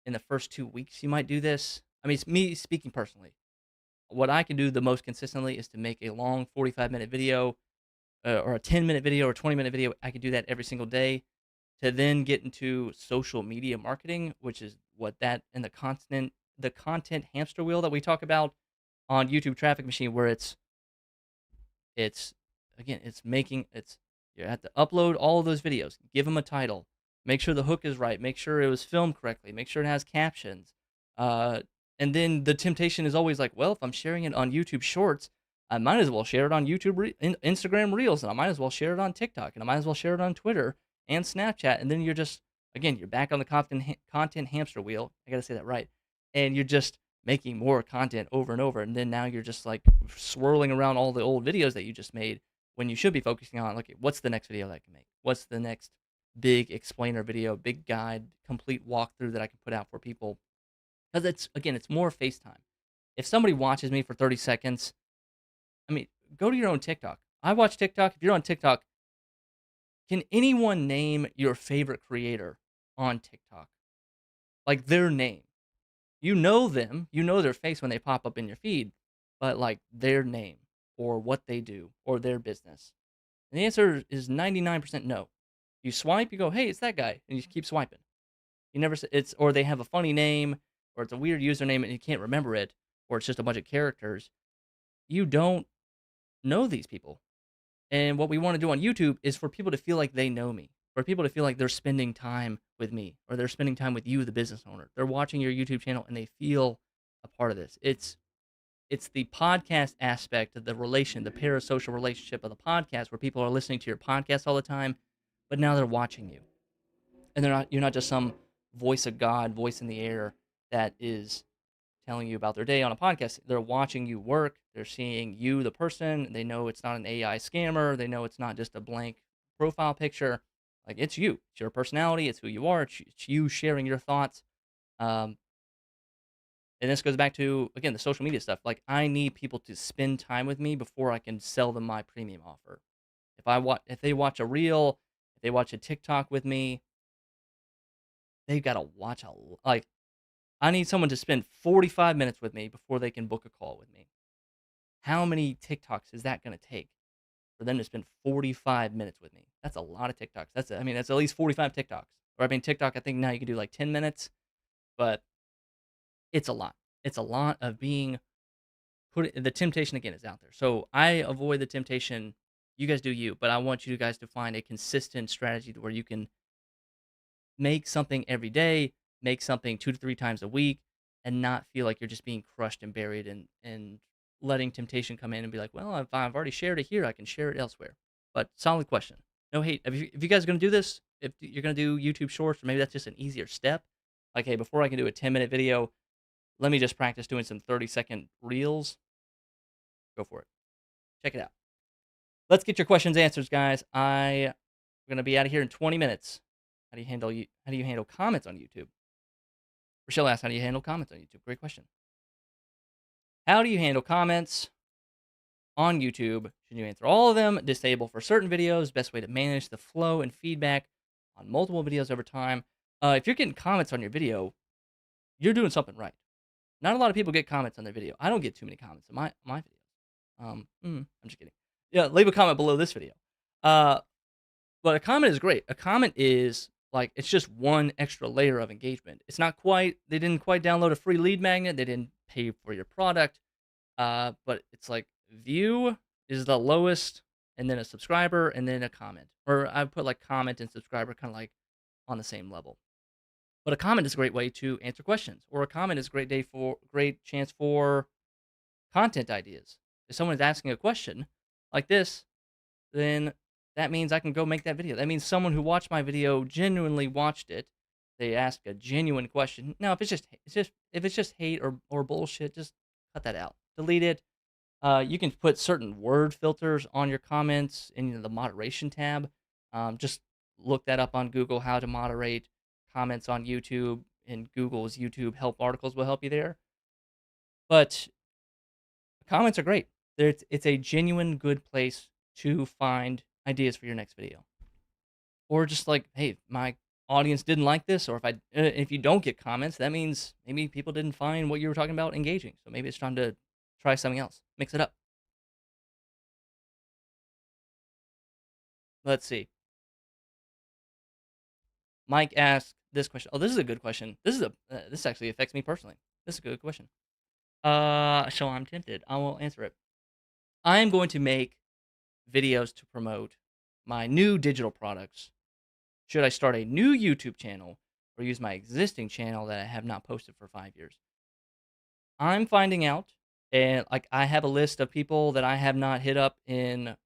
in the first 2 weeks you might do this. I mean, it's me speaking personally. What I can do the most consistently is to make a long 45-minute video, or a 10-minute video, or 20-minute video. I can do that every single day. To then get into social media marketing, which is what that and the content hamster wheel that we talk about. on YouTube Traffic Machine where it's again, it's you have to upload all of those videos, give them a title, make sure the hook is right, make sure it was filmed correctly, make sure it has captions. Uh, and then the temptation is always like, well, if I'm sharing it on YouTube Shorts, I might as well share it on Instagram Reels, and I might as well share it on TikTok, and I might as well share it on Twitter and Snapchat. And then you're just, again, you're back on the content hamster wheel. I got to say that right. And you're just making more content over and over. And then now you're just like swirling around all the old videos that you just made when you should be focusing on, like, what's the next video that I can make? What's the next big explainer video, big guide, complete walkthrough that I can put out for people? Because it's more FaceTime. If somebody watches me for 30 seconds, I mean, go to your own TikTok. I watch TikTok. If you're on TikTok, can anyone name your favorite creator on TikTok? Like their name. You know them. You know their face when they pop up in your feed, but like their name or what they do or their business. And the answer is 99% no. You swipe, you go, hey, it's that guy, and you keep swiping. You never say it's, or they have a funny name, or it's a weird username and you can't remember it, or it's just a bunch of characters. You don't know these people. And what we want to do on YouTube is for people to feel like they know me, for people to feel like they're spending time with me, or they're spending time with you, the business owner. They're watching your YouTube channel and they feel a part of this. It's the podcast aspect of the parasocial relationship of the podcast, where people are listening to your podcast all the time, but now they're watching you. And you're not just some voice of God, voice in the air that is telling you about their day on a podcast. They're watching you work. They're seeing you, the person. They know it's not an AI scammer. They know it's not just a blank profile picture. Like, it's you. It's your personality. It's who you are. It's you sharing your thoughts. And this goes back to, again, the social media stuff. Like, I need people to spend time with me before I can sell them my premium offer. If they watch a reel, if they watch a TikTok with me, they've got to watch I need someone to spend 45 minutes with me before they can book a call with me. How many TikToks is that going to take for them to spend 45 minutes with me? That's a lot of TikToks. That's at least 45 TikToks. Or TikTok, I think now you can do like 10 minutes, but it's a lot. It's a lot of the temptation again is out there. So I avoid the temptation. You guys do you, but I want you guys to find a consistent strategy where you can make something every day, make something 2 to 3 times a week, and not feel like you're just being crushed and buried and letting temptation come in and be like, well, if I've already shared it here, I can share it elsewhere. But solid question. No hate. If you guys are going to do this, if you're going to do YouTube Shorts, or maybe that's just an easier step, like, hey, before I can do a 10-minute video, let me just practice doing some 30-second reels. Go for it. Check it out. Let's get your questions answered, guys. I'm going to be out of here in 20 minutes. How do you handle comments on YouTube? Rochelle asked, how do you handle comments on YouTube? Great question. How do you handle comments on YouTube? Should you answer all of them? Disable for certain videos? Best way to manage the flow and feedback on multiple videos over time? If you're getting comments on your video, you're doing something right. Not a lot of people get comments on their video. I don't get too many comments on my videos. I'm just kidding. Yeah, leave a comment below this video. But a comment is great. A comment is like, it's just one extra layer of engagement. It's not quite, they didn't quite download a free lead magnet. They didn't pay for your product. But it's like, view is the lowest, and then a subscriber, and then a comment. Or I put like comment and subscriber kind of like on the same level. But a comment is a great way to answer questions, or a comment is a great chance for content ideas. If someone is asking a question like this, then that means I can go make that video. That means someone who watched my video genuinely watched it. They asked a genuine question. Now, if it's just hate or bullshit, just cut that out. Delete it. You can put certain word filters on your comments in the moderation tab. Just look that up on Google, how to moderate comments on YouTube, and Google's YouTube help articles will help you there. But comments are great. It's a genuine good place to find ideas for your next video. Or just like, hey, my audience didn't like this, or if you don't get comments, that means maybe people didn't find what you were talking about engaging. So maybe it's time to try something else. Mix it up. Let's see. Mike asked this question. Oh, this is a good question. This actually affects me personally. This is a good question. So I'm tempted. I will answer it. I'm going to make videos to promote my new digital products. Should I start a new YouTube channel or use my existing channel that I have not posted for 5 years? I'm finding out, and like I have a list of people that I have not hit up in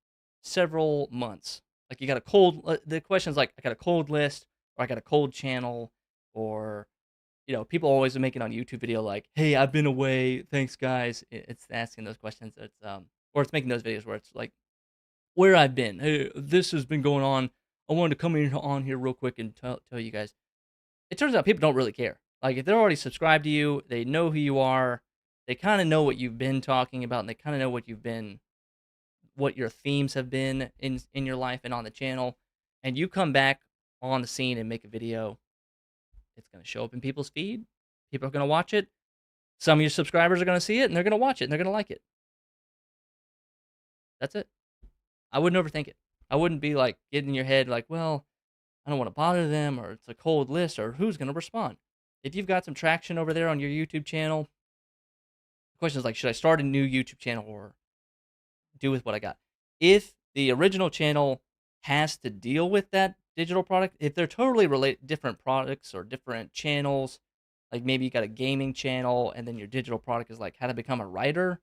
several months. Like you got a cold. The question's like I got a cold list, or I got a cold channel, or people always make it on YouTube video like, "Hey, I've been away. Thanks, guys." It's asking those questions. Or it's making those videos where it's like, "Where I've been. Hey, this has been going on. I wanted to come in on here real quick and tell you guys." It turns out people don't really care. Like if they're already subscribed to you, they know who you are. They kind of know what you've been talking about, and they kind of know what your themes have been in your life and on the channel. And you come back on the scene and make a video, it's going to show up in people's feed. People are going to watch it. Some of your subscribers are going to see it and they're going to watch it and they're going to like it. That's it. I wouldn't overthink it. I wouldn't be like getting in your head like, well, I don't want to bother them, or it's a cold list, or who's going to respond. If you've got some traction over there on your YouTube channel, the question is like, should I start a new YouTube channel or do with what I got? If the original channel has to deal with that digital product, if they're totally different products or different channels, like maybe you got a gaming channel and then your digital product is like how to become a writer,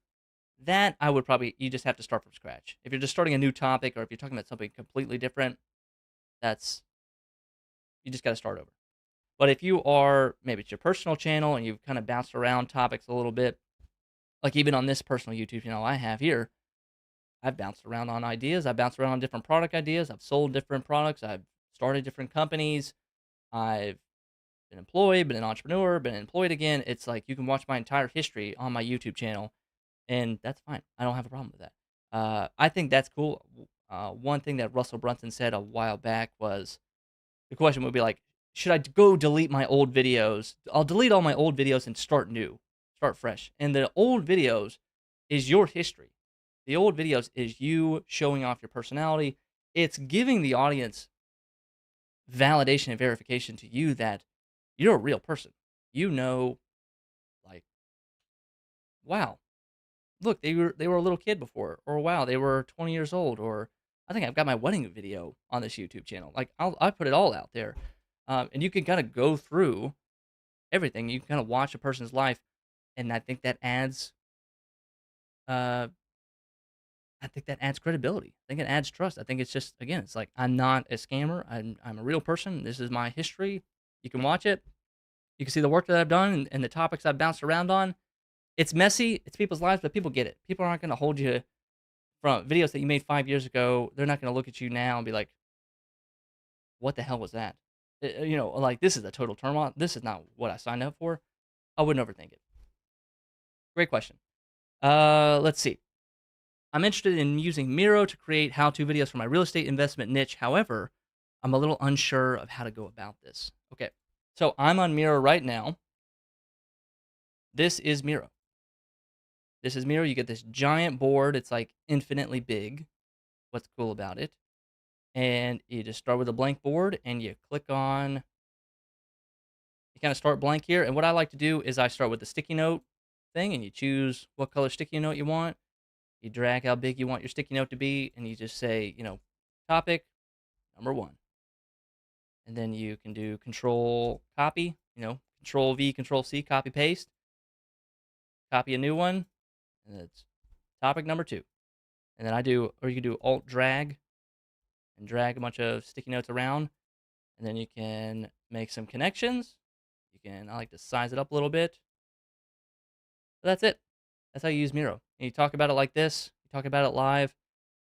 that I would you just have to start from scratch. If you're just starting a new topic or if you're talking about something completely different, you just got to start over. But if you are, maybe it's your personal channel and you've kind of bounced around topics a little bit, like even on this personal YouTube channel I have here, I've bounced around on ideas. I've bounced around on different product ideas. I've sold different products. I've started different companies. I've been employed, been an entrepreneur, been employed again. It's like you can watch my entire history on my YouTube channel, and that's fine. I don't have a problem with that. I think that's cool. One thing that Russell Brunson said a while back was the question would be like, should I go delete my old videos? I'll delete all my old videos and start new, start fresh. And the old videos is your history. The old videos is you showing off your personality. It's giving the audience validation and verification to you that you're a real person. Like, wow, look, they were a little kid before, or wow, they were 20 years old, or I think I've got my wedding video on this YouTube channel. Like I put it all out there, and you can kind of go through everything. You can kind of watch a person's life, and uh, I think that adds credibility. I think it adds trust. I think it's just, again, it's like I'm not a scammer. I'm a real person. This is my history. You can watch it. You can see the work that I've done and the topics I've bounced around on. It's messy. It's people's lives, but people get it. People aren't going to hold you from videos that you made 5 years ago. They're not going to look at you now and be like, "What the hell was that?" Like this is a total turn on. This is not what I signed up for. I wouldn't overthink it. Great question. Let's see. I'm interested in using Miro to create how-to videos for my real estate investment niche. However, I'm a little unsure of how to go about this. Okay, so I'm on Miro right now. This is Miro. This is Miro. You get this giant board. It's like infinitely big. What's cool about it? And you just start with a blank board and you click on, you kind of start blank here. And what I like to do is I start with the sticky note thing and you choose what color sticky note you want. You drag how big you want your sticky note to be, and you just say, topic number 1. And then you can do control copy, control V, control C, copy paste, copy a new one, and it's topic number 2. And then you can do alt drag and drag a bunch of sticky notes around, and then you can make some connections. I like to size it up a little bit. So that's it. That's how you use Miro. And you talk about it like this. You talk about it live.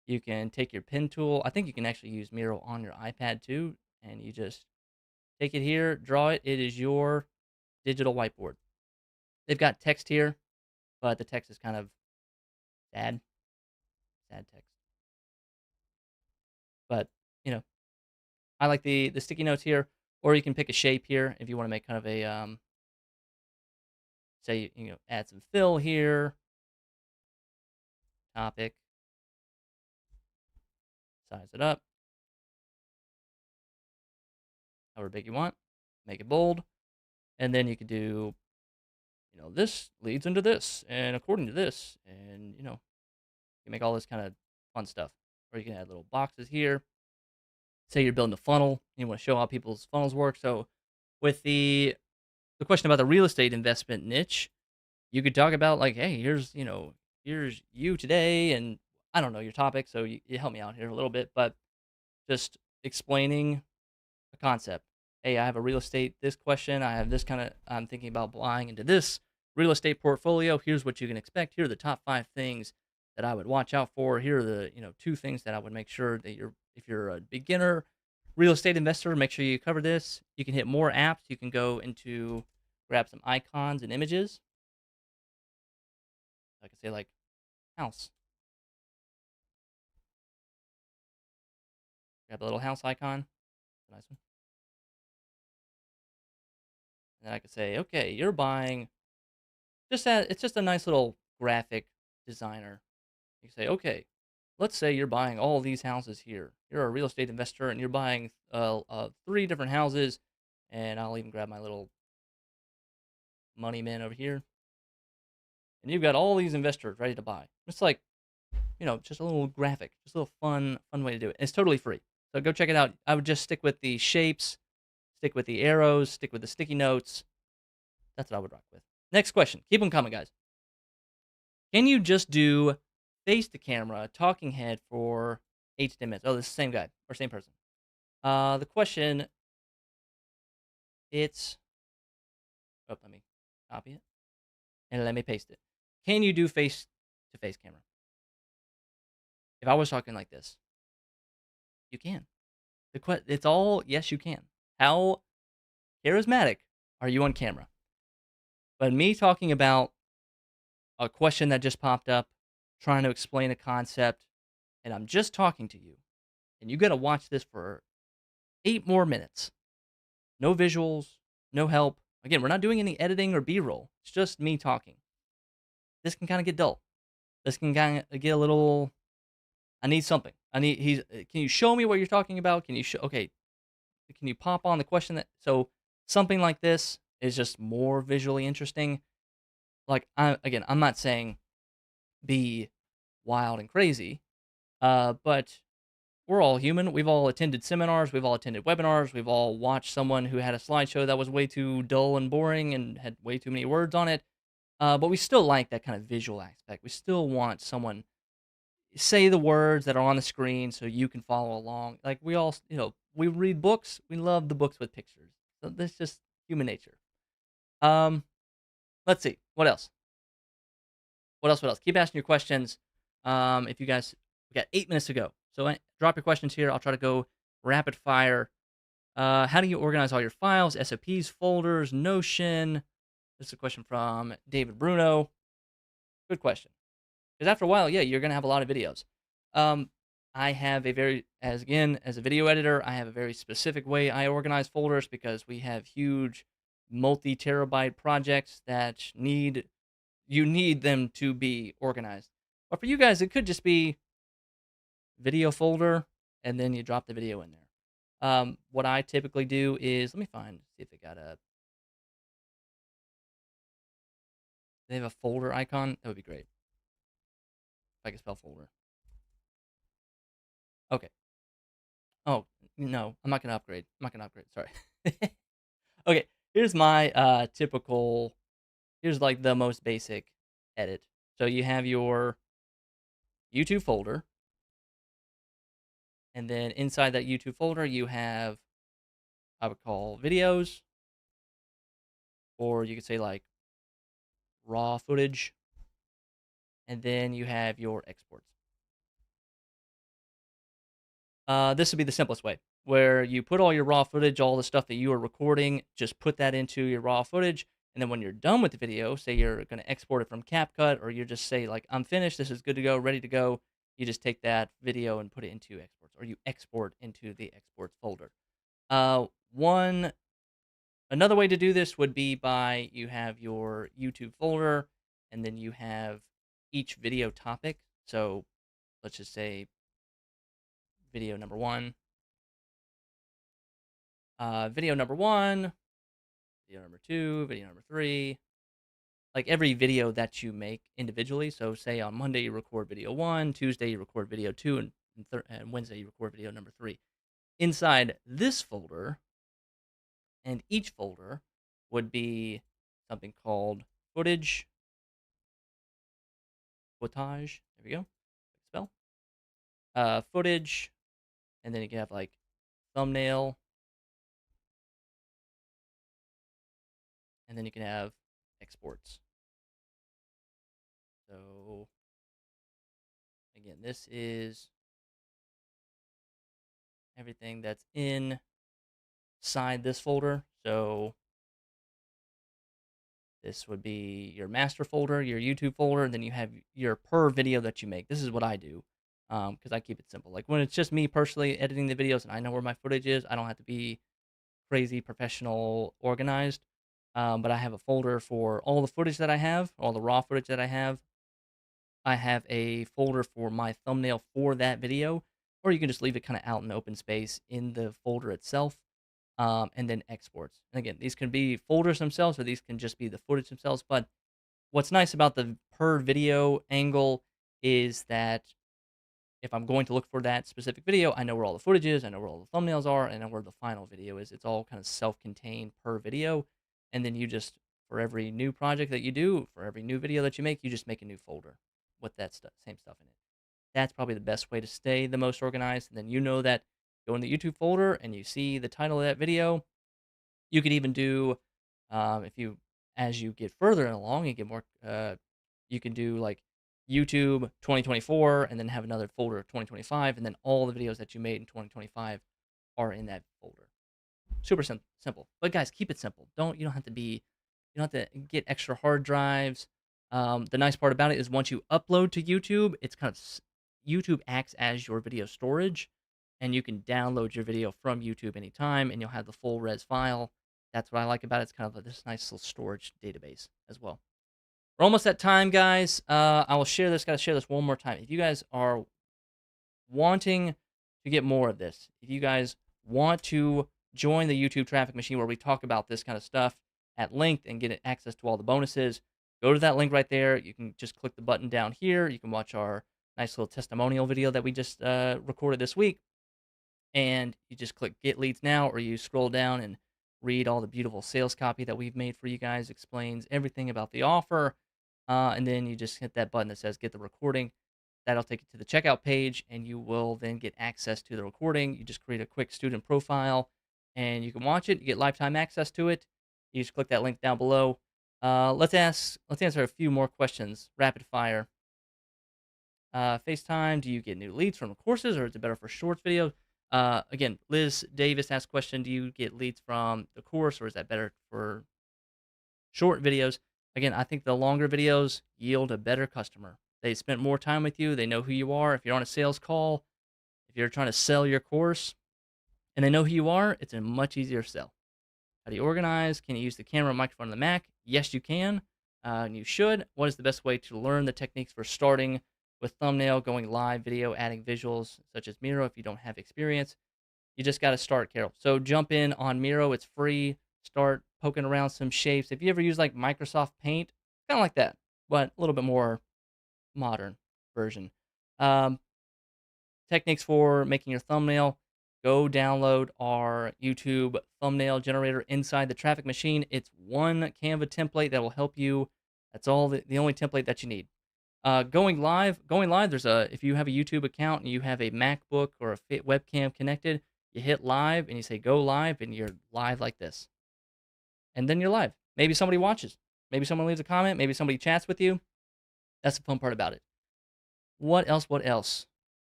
You can take your pen tool. I think you can actually use Miro on your iPad too. And you just take it here, draw it. It is your digital whiteboard. They've got text here, but the text is kind of sad. Sad text. But, I like the sticky notes here. Or you can pick a shape here if you want to make kind of a, say, add some fill here. Topic. Size it up. However big you want. Make it bold. And then you could do, this leads into this, and according to this, and you make all this kind of fun stuff. Or you can add little boxes here. Say you're building a funnel, you want to show how people's funnels work. So with the question about the real estate investment niche, you could talk about like, hey, here's you today, and I don't know your topic, so you help me out here a little bit, but just explaining a concept. Hey, I have a real estate this question. I have this kind of. I'm thinking about buying into this real estate portfolio. Here's what you can expect. Here are the top 5 things that I would watch out for. Here are the 2 things that I would make sure that if you're a beginner real estate investor, make sure you cover this. You can hit more apps. You can go into grab some icons and images. I can say like house. Grab a little house icon. Nice one. And then I could say, okay, you're buying it's just a nice little graphic designer. You say, okay, let's say you're buying all these houses here. You're a real estate investor and you're buying 3 different houses. And I'll even grab my little money man over here. And you've got all these investors ready to buy. It's like, just a little graphic, just a little fun way to do it. It's totally free. So go check it out. I would just stick with the shapes, stick with the arrows, stick with the sticky notes. That's what I would rock with. Next question. Keep them coming, guys. Can you just do face to camera talking head for 8 to 10 minutes? Oh, this is the same guy or same person. The question, let me copy it and let me paste it. Can you do face to face camera? If I was talking like this, you can. It's all, yes, you can. How charismatic are you on camera? But me talking about a question that just popped up, trying to explain a concept, and I'm just talking to you, and you got to watch this for 8 more minutes. No visuals, no help. Again, we're not doing any editing or B-roll. It's just me talking. This can kind of get dull. This can kind of get a little. I need something. Can you show me what you're talking about? Can you pop on the question so something like this is just more visually interesting. Like, I'm not saying be wild and crazy, but we're all human. We've all attended seminars. We've all attended webinars. We've all watched someone who had a slideshow that was way too dull and boring and had way too many words on it. But we still like that kind of visual aspect. We still want someone say the words that are on the screen so you can follow along. Like we all, we read books. We love the books with pictures. So that's just human nature. Let's see. What else? What else? Keep asking your questions. If you guys, we got 8 minutes to go. So drop your questions here. I'll try to go rapid fire. How do you organize all your files, SOPs, folders, Notion? This is a question from David Bruno. Good question. Because after a while, you're going to have a lot of videos. I have as a video editor, I have a very specific way I organize folders because we have huge multi-terabyte projects that you need them to be organized. But for you guys, it could just be video folder, and then you drop the video in there. What I typically do is, let me see if they have a folder icon. That would be great. If I could spell folder. Okay. Oh, no, I'm not going to upgrade. Sorry. Okay, here's my here's like the most basic edit. So you have your YouTube folder. And then inside that YouTube folder, you have, I would call videos. Or you could say like raw footage. And then you have your exports. This would be the simplest way, where you put all your raw footage, all the stuff that you are recording, just put that into your raw footage. And then when you're done with the video, say you're going to export it from CapCut, or you just say like, I'm finished, this is good to go, ready to go. You just take that video and put it into exports, or you export into the exports folder. Another way to do this would be by you have your YouTube folder, and then you have each video topic. So let's just say video number 1, video number 2, video number 3, like every video that you make individually. So say on Monday you record video 1, Tuesday you record video 2, and Wednesday you record video number 3. Inside this folder, and each folder would be something called footage, footage. There we go. Spell. Footage, and then you can have like thumbnail, and then you can have exports. So again, this is everything that's inside this folder. So this would be your master folder, your YouTube folder, and then you have your per video that you make. This is what I do because I keep it simple. Like when it's just me personally editing the videos and I know where my footage is, I don't have to be crazy professional organized. But I have a folder for all the footage that I have, all the raw footage that I have. I have a folder for my thumbnail for that video, or you can just leave it kind of out in open space in the folder itself, and then exports. And again, these can be folders themselves, or these can just be the footage themselves. But what's nice about the per video angle is that if I'm going to look for that specific video, I know where all the footage is, I know where all the thumbnails are, and I know where the final video is. It's all kind of self-contained per video. And then you just, for every new project that you do, for every new video that you make a new folder with that same stuff in it. That's probably the best way to stay the most organized. And then you know that go in the YouTube folder and you see the title of that video. You could even do, as you get further along and get more, you can do like YouTube 2024 and then have another folder of 2025, and then all the videos that you made in 2025 are in that folder. Super simple. But guys, keep it simple. You don't have to get extra hard drives. The nice part about it is once you upload to YouTube, it's kind of YouTube acts as your video storage, and you can download your video from YouTube anytime, and you'll have the full res file. That's what I like about it. It's kind of this nice little storage database as well. We're almost at time, guys. I will share this. Got to share this one more time. If you guys are wanting to get more of this, if you guys want to join the YouTube traffic machine where we talk about this kind of stuff at length and get access to all the bonuses, go to that link right there. You can just click the button down here. You can watch our nice little testimonial video that we just recorded this week. And you just click Get Leads Now, or you scroll down and read all the beautiful sales copy that we've made for you guys. Explains everything about the offer. And then you just hit that button that says Get the Recording. That'll take you to the checkout page, and you will then get access to the recording. You just create a quick student profile, and you can watch it. You get lifetime access to it. You just click that link down below. Let's answer a few more questions. Rapid fire. FaceTime. Do you get new leads from the courses, or is it better for shorts videos? Again, Liz Davis asked question: do you get leads from the course, or is that better for short videos? Again, I think the longer videos yield a better customer. They spent more time with you. They know who you are. If you're on a sales call, if you're trying to sell your course, and they know who you are, it's a much easier sell. How do you organize? Can you use the camera and microphone on the Mac? Yes, you can, and you should. What is the best way to learn the techniques for starting with thumbnail, going live video, adding visuals such as Miro if you don't have experience? You just got to start, Carol. So jump in on Miro. It's free. Start poking around some shapes. If you ever use like Microsoft Paint, kind of like that, but a little bit more modern version. Techniques for making your thumbnail. Go download our YouTube thumbnail generator inside the traffic machine. It's one Canva template that will help you. That's all the only template that you need. Going live. If you have a YouTube account and you have a MacBook or a webcam connected, you hit live and you say go live, and you're live like this. And then you're live. Maybe somebody watches. Maybe someone leaves a comment. Maybe somebody chats with you. That's the fun part about it. What else?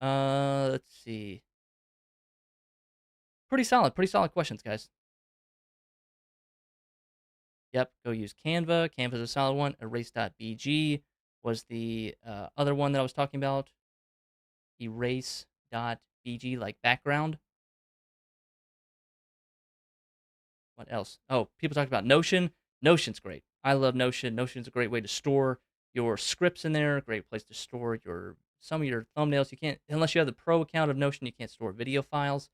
Let's see. Pretty solid questions, guys. Yep, go use Canva. Canva's a solid one. Erase.bg was the other one that I was talking about. Erase.bg, like background. What else? Oh, people talked about Notion. Notion's great. I love Notion. Notion's a great way to store your scripts in there. A great place to store some of your thumbnails. You can't, unless you have the pro account of Notion, you can't store video files.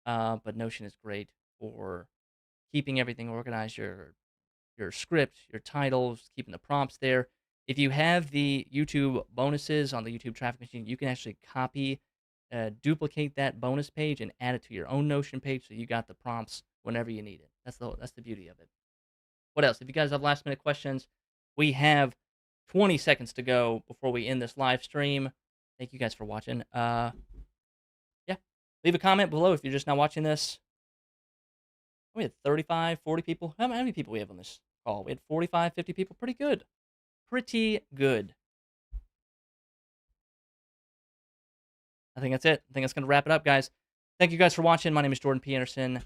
But Notion is great for keeping everything organized. Your your script, your titles, keeping the prompts there. If you have the YouTube bonuses on the YouTube traffic machine, you can actually copy, duplicate that bonus page and add it to your own Notion page, so you got the prompts whenever you need it. That's the beauty of it. What else? If you guys have last minute questions, we have 20 seconds to go before we end this live stream. Thank you guys for watching. Yeah, leave a comment below if you're just now watching this. We had 35, 40 people. How many people we have on this call? We had 45, 50 people. Pretty good. Pretty good. I think that's it. I think that's going to wrap it up, guys. Thank you guys for watching. My name is Jordan P. Anderson.